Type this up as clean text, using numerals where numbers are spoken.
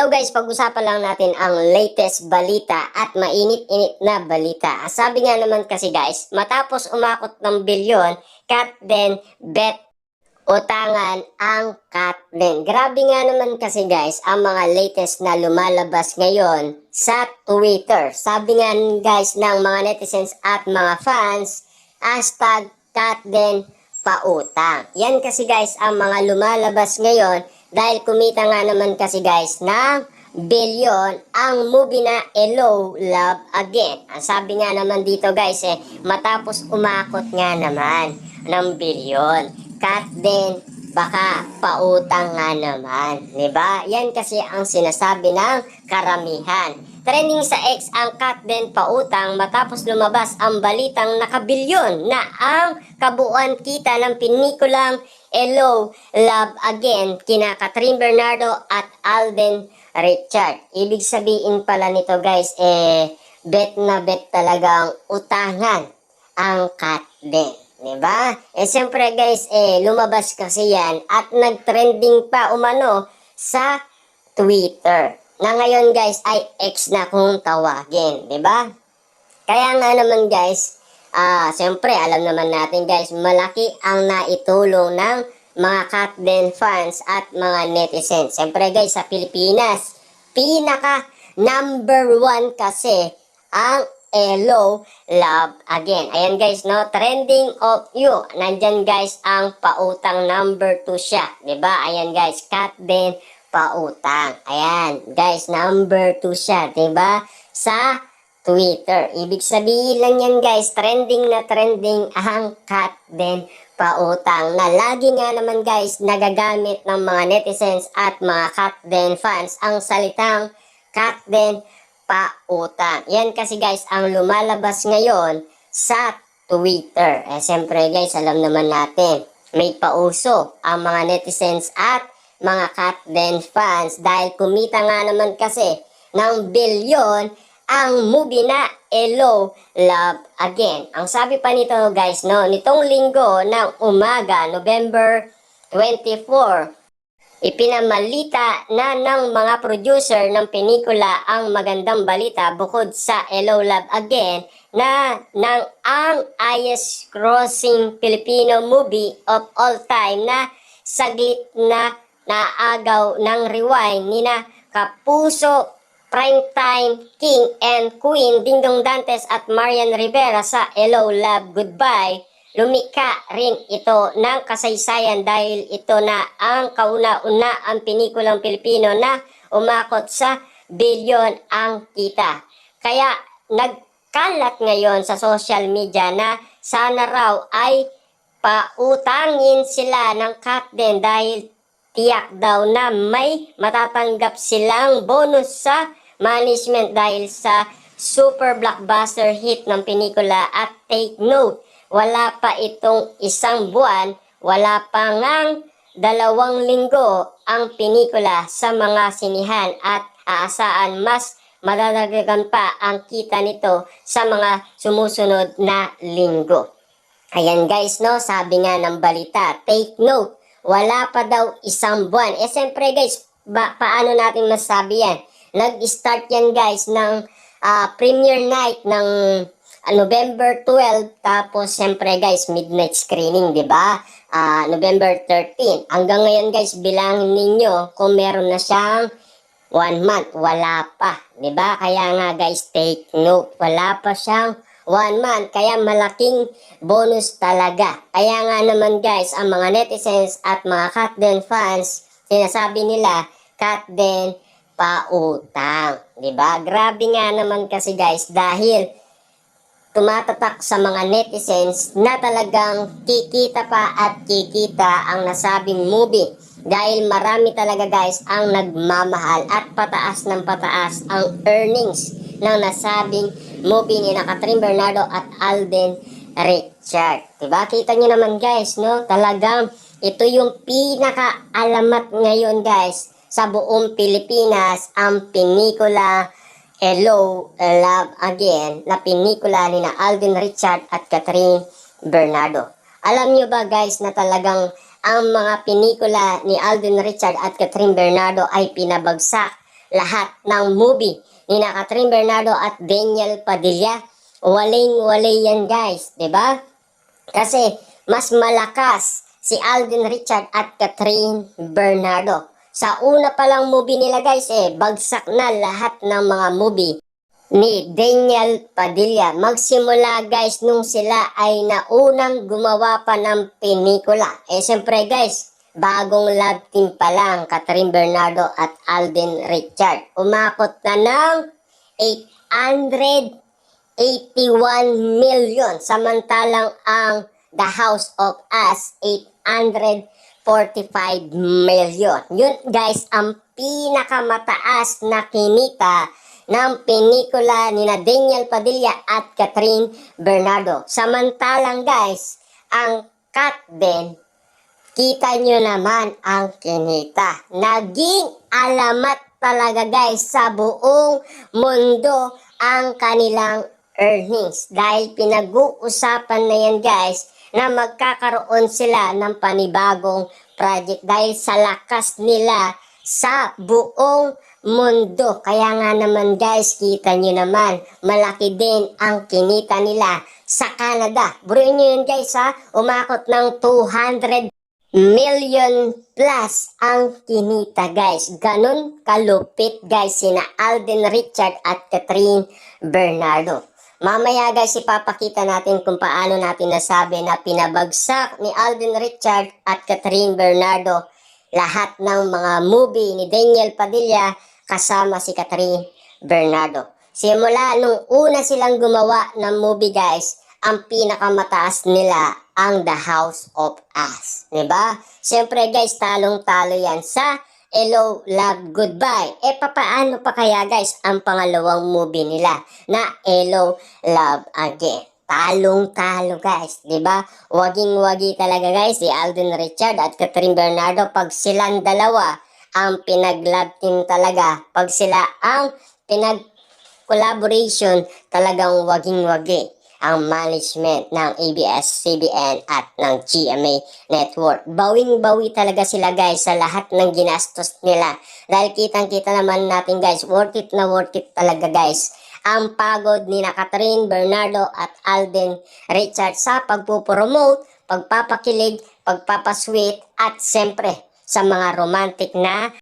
Hello guys, pag-usapan lang natin ang latest balita at mainit-init na balita. Sabi nga naman kasi guys, matapos umakot ng bilyon, cut then bet utangan ang cut then. Grabe nga naman kasi guys, ang mga latest na lumalabas ngayon sa Twitter. Sabi nga guys ng mga netizens at mga fans, hashtag cut then pautang. Yan kasi guys ang mga lumalabas ngayon dahil kumita nga naman kasi guys ng bilyon ang movie na Hello, Love Again. Ang sabi nga naman dito guys matapos umakot nga naman ng bilyon, cut din baka pautang nga naman, diba? Yan kasi ang sinasabi ng karamihan. Trending sa X ang cut din pautang matapos lumabas ang balitang nakabilyon na ang kabuuan kita ng pinikulang Hello, Love Again kina Catherine Bernardo at Alden Richard. Ibig sabihin pala nito guys, bet na bet talagang utangan ang cut din. Diba? Siyempre guys, lumabas kasi yan at nag-trending pa umano sa Twitter. Na ngayon guys ay X na kung tawagin, 'di ba? Kaya nga naman guys, siyempre alam naman natin guys, malaki ang naitulong ng mga cut din fans at mga netizens. Siyempre guys, sa Pilipinas, pinaka number 1 kasi ang Hello, Love Again. Ayan guys, no? Trending of you. Nandyan guys ang pautang number 2 siya. 'Di ba? Ayan guys, cut din pautang. Ayan, guys, number 2 siya, 'di ba? Sa Twitter. Ibig sabihin lang yan, guys, trending na trending ang cut din pautang na lagi nga naman, guys, nagagamit ng mga netizens at mga cut din fans ang salitang cut din pautang. Yan kasi, guys, ang lumalabas ngayon sa Twitter. Siyempre, guys, alam naman natin, may pauso ang mga netizens at mga cut din fans dahil kumita nga naman kasi ng bilyon ang movie na Hello, Love Again. Ang sabi pa nito guys, no, nitong linggo ng umaga, November 24, ipinamalita na ng mga producer ng pelikula ang magandang balita bukod sa Hello, Love Again na ang highest grossing Filipino movie of all time na saglit na naagaw ng rewind ni na Kapuso, Primetime King and Queen Dingdong Dantes at Marian Rivera sa Hello, Love, Goodbye. Lumika rin ito ng kasaysayan dahil ito na ang kauna-una ang pinikulang Pilipino na umakot sa bilyon ang kita. Kaya nagkalat ngayon sa social media na sana raw ay pautangin sila ng cut din dahil tiyak daw na may matatanggap silang bonus sa management dahil sa super blockbuster hit ng pelikula. At take note, wala pa itong isang buwan, wala pa ngang 2 linggo ang pelikula sa mga sinihan at aasaan mas madadagdagan pa ang kita nito sa mga sumusunod na linggo. Ayan guys, no, sabi nga ng balita, take note, wala pa daw isang buwan. Siyempre guys, paano natin masabi yan? Nag-start yan guys ng premiere night ng November 12, tapos siyempre guys, midnight screening, di ba? November 13. Hanggang ngayon guys, bilangin ninyo kung meron na siyang 1 month. Wala pa, di ba? Kaya nga guys, take note, wala pa siyang 1 month, kaya malaking bonus talaga. Kaya nga naman guys, ang mga netizens at mga cut din fans, sinasabi nila, cut din pautang. Diba? Grabe nga naman kasi guys, dahil tumatatak sa mga netizens na talagang kikita pa at kikita ang nasabing movie. Dahil marami talaga guys ang nagmamahal at pataas ng pataas ang earnings ng nasabing movie ni Catherine Bernardo at Alden Richard. Diba? Kita nyo naman guys, no? Talagang ito yung pinaka-alamat ngayon guys sa buong Pilipinas, ang pelikula Hello, Love Again na pelikula ni na Alden Richard at Catherine Bernardo. Alam nyo ba guys na talagang ang mga pelikula ni Alden Richard at Catherine Bernardo ay pinabagsak lahat ng movie ni Catherine Bernardo at Daniel Padilla. Waling-wali yan guys, 'di ba? Kasi mas malakas si Alden Richard at Catherine Bernardo. Sa una pa lang movie nila guys bagsak na lahat ng mga movie ni Daniel Padilla. Magsimula guys nung sila ay naunang gumawa pa ng pelikula. Siyempre guys, bagong love team pa lang, Catherine Bernardo at Alden Richard. Umakot na ng 881 million. Samantalang ang The House of Us, 845 million. Yun guys, ang pinakamataas na kinita ng pelikula ni Daniel Padilla at Catherine Bernardo. Samantalang guys, ang cut din, kita nyo naman ang kinita. Naging alamat talaga guys sa buong mundo ang kanilang earnings. Dahil pinag-uusapan na yan guys na magkakaroon sila ng panibagong project dahil sa lakas nila sa buong mundo. Kaya nga naman guys, kita nyo naman, malaki din ang kinita nila sa Canada. Buruin nyo yun guys ha, umakot ng 200 million plus ang kinita guys. Ganun kalupit guys sina Alden Richard at Catherine Bernardo. Mamaya guys, ipapakita natin kung paano natin nasabi na pinabagsak ni Alden Richard at Catherine Bernardo lahat ng mga movie ni Daniel Padilla kasama si Catherine Bernardo. Simula nung una silang gumawa ng movie guys, ang pinakamataas nila ang The House of Us. Diba? Siyempre guys, talong-talo yan sa Hello, Love, Goodbye. Papaano pa kaya guys ang pangalawang movie nila na Hello, Love, Again? Talong-talo guys, 'di ba? Waging-wagi talaga guys si Alden Richard at Catherine Bernardo pag silang dalawa ang pinag-love team talaga. Pag sila ang pinag-collaboration, talagang waging-wagi ang management ng ABS-CBN at ng GMA Network. Bawing-bawi talaga sila guys sa lahat ng ginastos nila. Dahil kitang-kita naman natin guys, worth it na worth it talaga guys ang pagod ni Catherine Bernardo at Alden Richard sa pagpupromote, pagpapakilig, pagpapasweet at siyempre sa mga romantic na